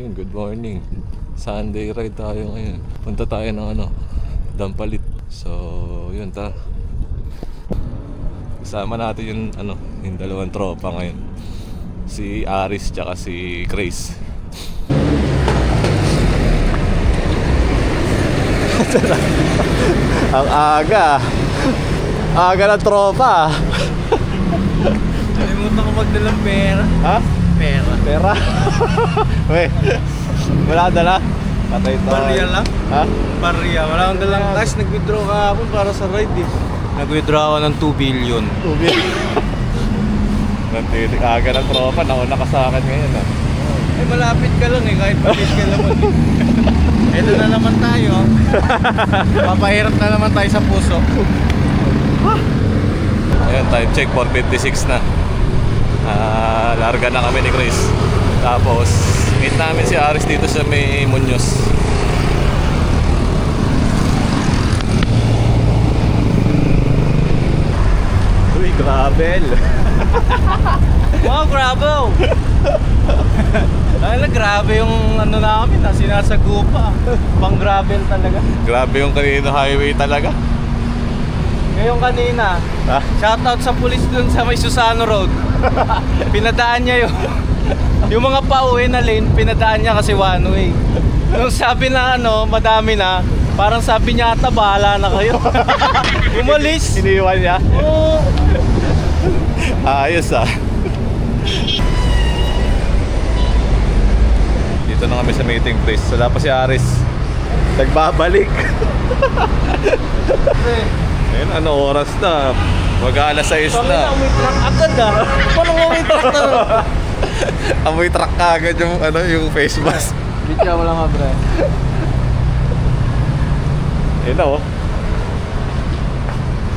Yun, good morning. Sunday ride tayo ngayon. Punta tayo ng Dampalit. So, yun kasama natin yung yung dalawang tropa ngayon. Si Aris tsaka si Grace. Ang aga ng tropa. Nalimutan ko magdalang pera. Ha? Pera? Weh, wala ka dala? Patay tayo. Barya lang? Ha? Barya, wala akong dalang cash. Nag-withdraw ka ako para sa ride eh. Nag-withdraw ako ng 2 billion. 2 billion. Nantitik aga ng tropa, nauna ka sa akin ngayon Eh malapit ka lang eh, kahit palit ka naman eh. Eto na naman tayo. Papahirap na naman tayo sa puso. Ayan, time check, 4:56 na. Larga na kami ni Chris. Tapos meet namin si Aris dito sa may Muñoz. Uy, gravel. Wow, grabe. Ay, grabe yung namin, sinasagupa. Pang gravel talaga. Grabe yung kanina highway talaga. Ngayon kanina, shoutout sa pulis dun sa may Susano Road. Pinadaan niya yung mga pauwi na lane, pinadaan niya kasi one way. Nung sabi na madami na, parang sabi niya ata, bahala na kayo. Umalis. Iniwan niya? Oo. Ayos Dito na kami sa meeting place. Wala pa si Aris. Nagbabalik. Ayun, oras na? Mag-aalas 6 na. Amoy truck agad Paano amoy truck na? Amoy truck ka agad yung face mask. Bitya mo lang nga, bre. Ayun na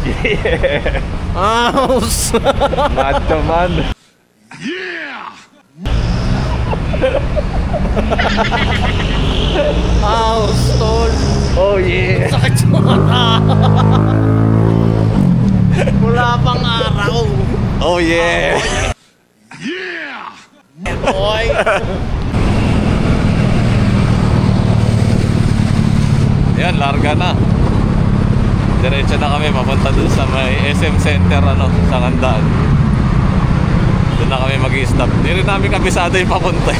Yeah! Aus! Macho man. Yeah! Aus, tol. Oh yeah! Sakit sa mata. Wala pang araw. Oh yeah! Yeah! Boy. Yan, larga na. Diretso na kami papunta dun sa may SM Center sa Ngandaan. Doon na kami mag-i-stop. Hindi rin namin kabisado yung papunta.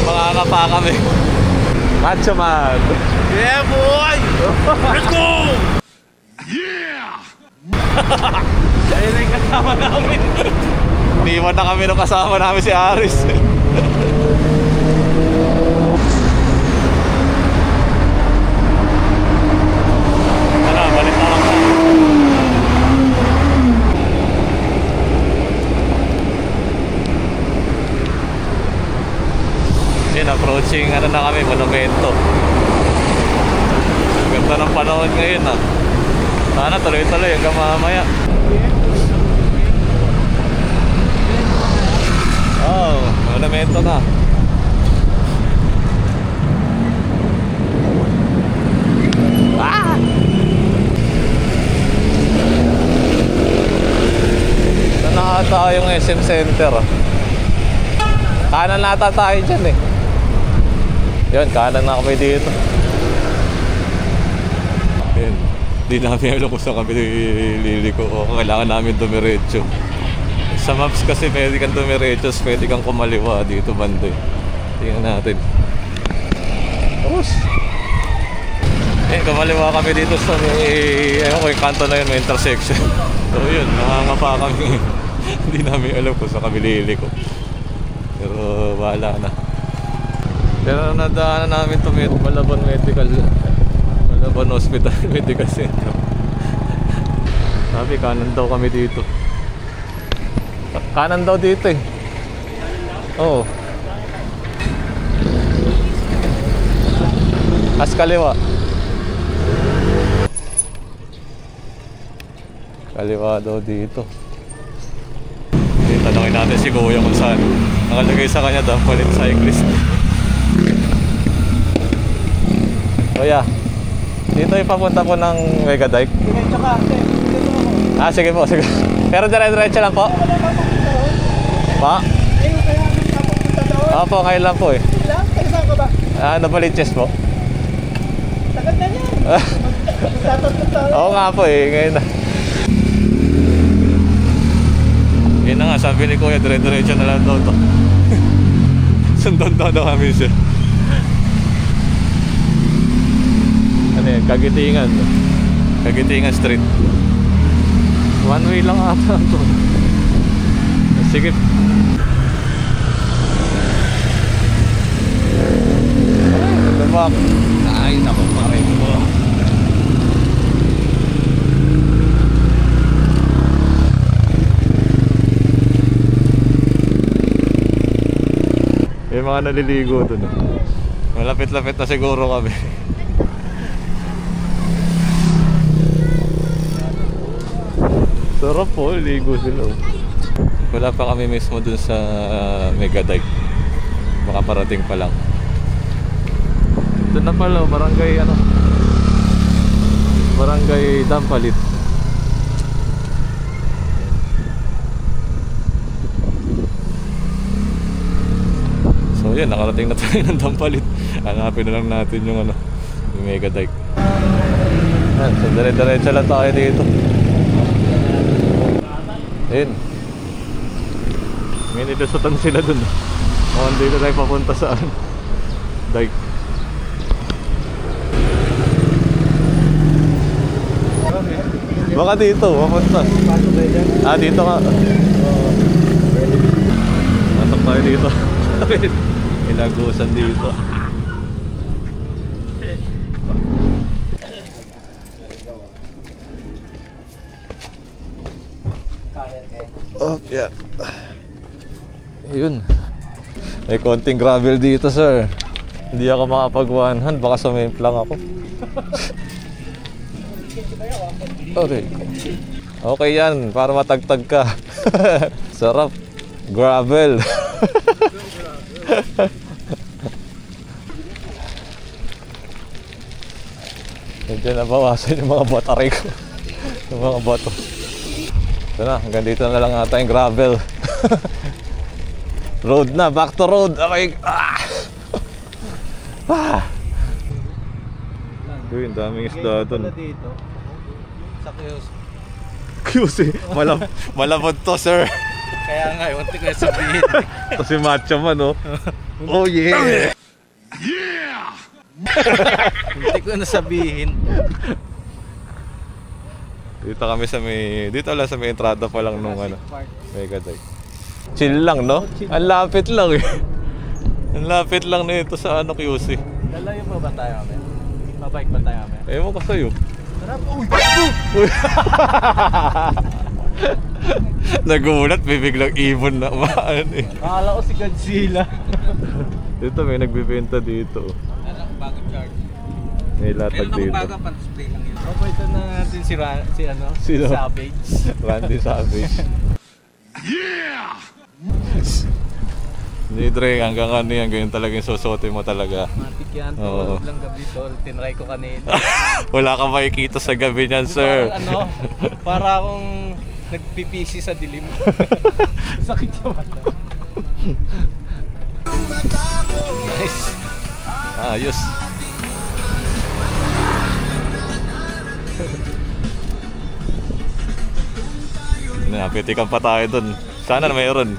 Mga pa kami. Macho man. Yeah, boy. Let's go! Yeah! Ayun na yung kasama namin. Iniwan na kami nung kasama namin si Aris. Balik na lang. Yan, approaching na kami, Monumento. Ganda ng panahon ngayon Sana tuloy-tuloy hanggang mamaya. Oh, Monumento na. Ata yung SM Center. Kanan nata tayo dyan Yun, kanan na kami dito. Yun, di namin alam kung saan kami liliko o kailangan namin dumiretso. Sa maps kasi pwede kang dumiretso, pwede kang kumaliwa dito banda. Tingnan natin. Tapos kumaliwa kami dito sa may yung kanto na yun, may intersection. So yun, nakangapa kami. Hindi namin alam kung saan kami liliko. Pero bahala na. Pero nadaanan namin ito Malabon Hospital Medical Center. Sabi kanan daw kami dito. Kanan daw dito Oo. As kaliwa. Kaliwa daw dito. Tanongin natin si Kuya kung saan. Nakalagay sa kanya Dampalit Cyclist. Kuya, dito yung papunta po ng Mega Dike. Sige po, sige. Pero dire-diretso lang po. Pa? Opo, ngayon lang po Nabaliches po? Tagal na yan. Tatatong tayo. Oo nga po eh, ngayon na. Yun na nga, sabi ni Kuya, dire-diretso na lang daw to. Sundan daw kami siya. Ano yun, Kagitingan. Kagitingan Street. One way lang ata to. Sige. Lumak. Ay, naku, pare mo. May mga naliligo dun. Malapit-lapit na siguro kami. Sarap po, ligo sila. Wala pa kami mismo dun sa Megadike. Baka parating pa lang. Ito na pala, barangay ano, barangay Dampalit. So yan, nakarating na tayo ng Dampalit. Hanapin na lang natin yung ano, yung Megadike. Yan, so dire-diretso lang tayo dito. Ayun. May nilusutan sila dun. O, dito tayo papunta saan? Dike. Baka dito, papunta. Dito nga. Nasok tayo dito. Ilagusan dito. Oh, yeah. Ayun. May konting gravel dito, sir. Hindi ako makapag-one-hand, baka sumimp lang ako. Okay. Okay yan, para matagtag ka. Sarap. Gravel. Medyo nabawasan yung mga battery ko. Yung mga bato. Ito na, hanggang dito na lang ata yung gravel. Road na, back to road. Okay. Uy, ang daming isda doon. Dito. Sa QC. Malabot to, sir. Kaya nga, wanti ko yung sabihin. Ito si Macho Man, oh. Oh, yeah. Yeah! Wanti ko na sabihin. Dito kami sa may... Dito lang sa may entrada pa lang nung ano, Megadike. Chill lang, no? Ang lapit lang eh. Ang lapit lang nito sa ano, QC. Lalayo mo ba tayo kami? Mabike ba tayo kami? Ewan ko sa'yo. Sarap! Uy! Nagulat, may biglang ibon na umaan eh. Akala ko si Godzilla. Dito may nagbibenta dito. Ano, bago charge. May latag dito. pan-display lang yun. Ito na natin si ano? Sino? Savage. Randy Savage. Yeah! Hindi, Dre, hanggang ano yan, ganyan talaga yung susuotin mo talaga. Matik yan, tulog lang gabi tol. Tinry ko kanina. Wala kang makikita sa gabi niyan, sir. Parang ano, para akong nagpipisi sa dilim. Sakit yung mata. Nice. Ayos. Napitikan pa tayo dun. Sana na mayroon.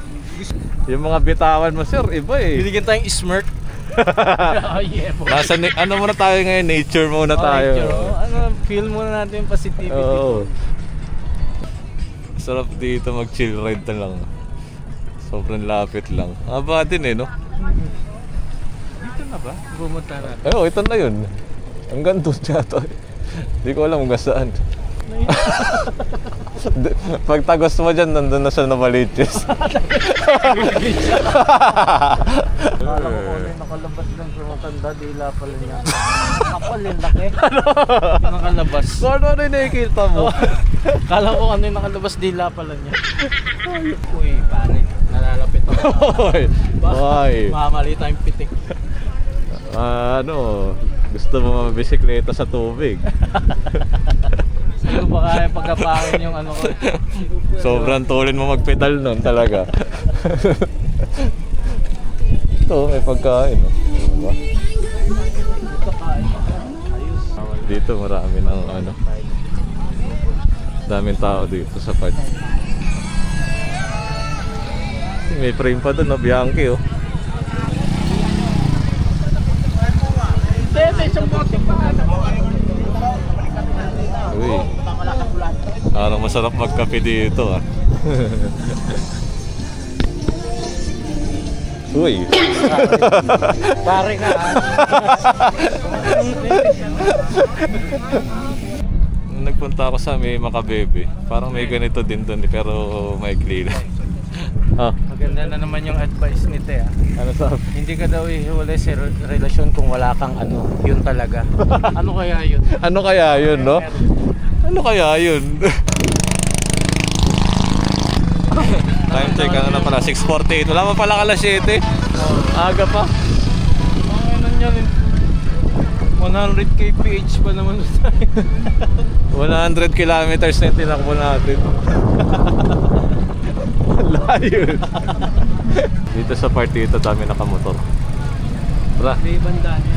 Yung mga bitawan mo, sir, iba eh. Binigyan tayong smirk. Oh yeah, boy. Nasa, ano muna tayo ngayon? Nature muna tayo. Nature, ano, feel muna natin yung positivity. Oo. Sarap dito mag-chill ride na lang. Sobrang lapit lang. Haba din eh, no? Dito na ba? Bumunta natin. Oo, ito na yun. Hanggang doon yata. Hindi ko alam kung saan. Pag tagos mo dyan, nandun na siya na Maliches. Kala ko kung nakalabas lang sa matanda, dila pala niya. Kapal yung laki. Yung nakalabas. Ano yung nakikita mo? Kala ko ano yung nakalabas, dila pala niya. Uy, pare, nalalapit ako. Hoy. Mamali tayong pitik. Ano, gusto mo mabisikleta sa tubig? Sino ba kaya pagkapakin yung ano ko? Sobrang tulin mo magpedal nun talaga. Ito, may pagkain. Diba? Dito marami ng ano. Daming tao dito sa part. May frame pa doon, no? Bianchi, oh. Uy. Parang masarap magkape dito, ah. Uy. Pare nga. Nung nagpunta ako sa may Makabebe, parang may ganito din doon, pero maikli lang. Ah, Maganda na naman yung advice ni Te. ano sabi? Hindi ka daw ihiwalay sa relasyon kung wala kang ano. Yun talaga. Ano kaya yun? Ano kaya yun, no? Ano kaya yun? Time check, ano na pala? 6:48. Wala pa pala alas 7. Aga pa. Ano yan? 100 kph pa naman tayo. 100 kilometers na yung tinakbo natin. Layo. Dito sa party ito, dami nakamotor. Tara. May banda niya.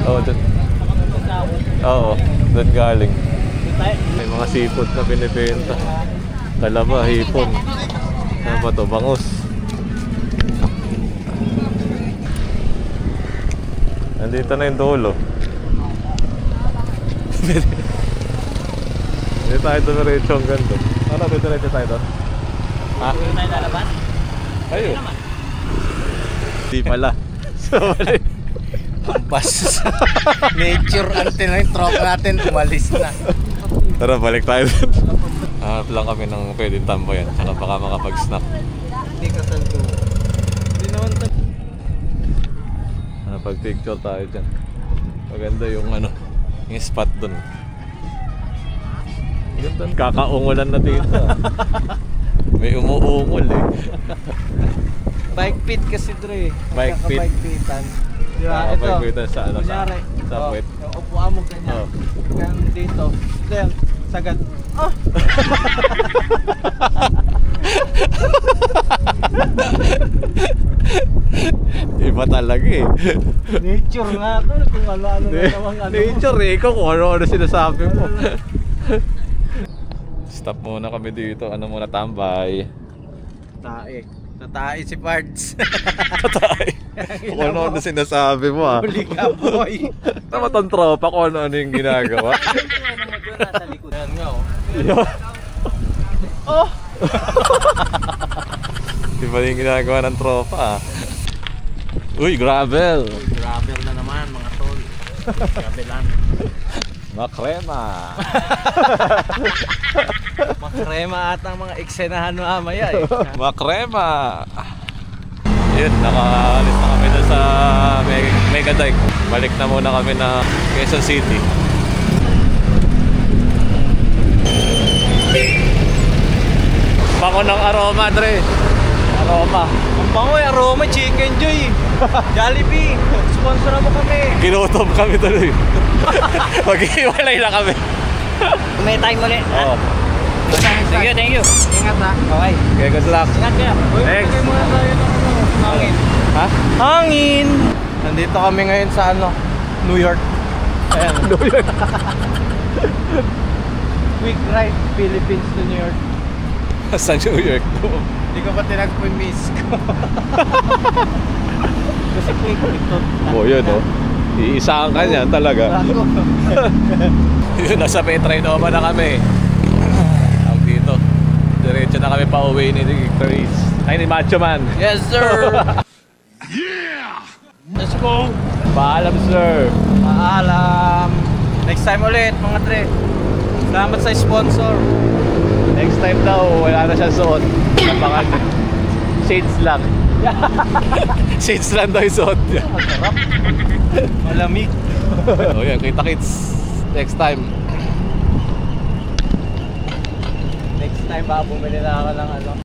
Oo, doon. Oo, doon galing. May mga seafood na binibenta. Talaba, hipon. Ano ba ito? Bangus. Nandito na yung dulo. Hindi tayo dumiretso ang ganito. Ano, dumiretso tayo doon? Ha? Hindi tayo lalabas? Ayun. Hindi pala. So, mali. Pampas. Nature until na yung tropa natin umalis na. Tara, balik tayo doon. Hanap lang kami ng pwedeng tambayan. Tsaka baka makapag-snack. Hindi ka santo. Hindi naman tayo. Pag-picture tayo dyan. Maganda yung ano, yung spot doon. Ganda, kakaungulan na dito. May umuungol eh. Bike pit kasi Dre. Bike pit. Bike pitan. Diba? Ito. Bike pitan sa ano? Kunyari, Sa puwet. yung upuan mo ganyan. Oh. Ganyan dito. Ito yan. Sagad. Ah! Iba talaga eh. Nature nga to. Kung ano-ano na naman ano. Nature eh. Ikaw kung ano-ano sinasabi mo. Stop muna kami dito. Ano muna, tambay. Tae. Tatae si Pards. Patay. Kung ano-ano sinasabi mo ah. Huli ka boy. Tama tong tropa kung ano-ano yung ginagawa. Ano mo doon nasa likod. Yan nga oh. Oh! Iba yung ginagawa ng tropa ah. Uy, gravel! Gravel na naman mga tol. Gravelan. Makrema! Makrema at ang mga eksenahan mamaya eh. Makrema! Yun, nakaalis na kami doon sa Megadike. Balik na muna kami na Quezon City. Bango ng aroma, Dre. Aroma. Ang bango eh, Aroma Chicken Joy. Jollibee, sponsor mo kami. Ginutom kami tuloy. Mag-iwalay na kami. May time ulit. Oo. Thank you, thank you. Ingat ha. Okay. Okay, good luck. Ingat kaya. Thanks. Bigay muna tayo ng hangin. Ha? Hangin! Nandito kami ngayon sa ano? New York. Ayan. New York. Quick ride, Philippines to New York. Sa New York. Hindi ko pa tinagpo-miss ko. Kasi quick ito. Oh, yun oh. Iisaan ka niya talaga. Yun, nasa Petrinoma na kami. Ang dito. Diretso na kami pa uwi ni Chris. Ay, ni Macho Man. Yes sir! Yeah! Let's go! Paalam, sir. Paalam! Next time ulit mga tre. Salamat sa sponsor. Next time daw, wala na siya suot. Napangan. Shades lang. Shades lang daw yung suot niya. Masarap. Malamig. O yan, kita kits. Next time. Next time baka bumili na ako ng ano.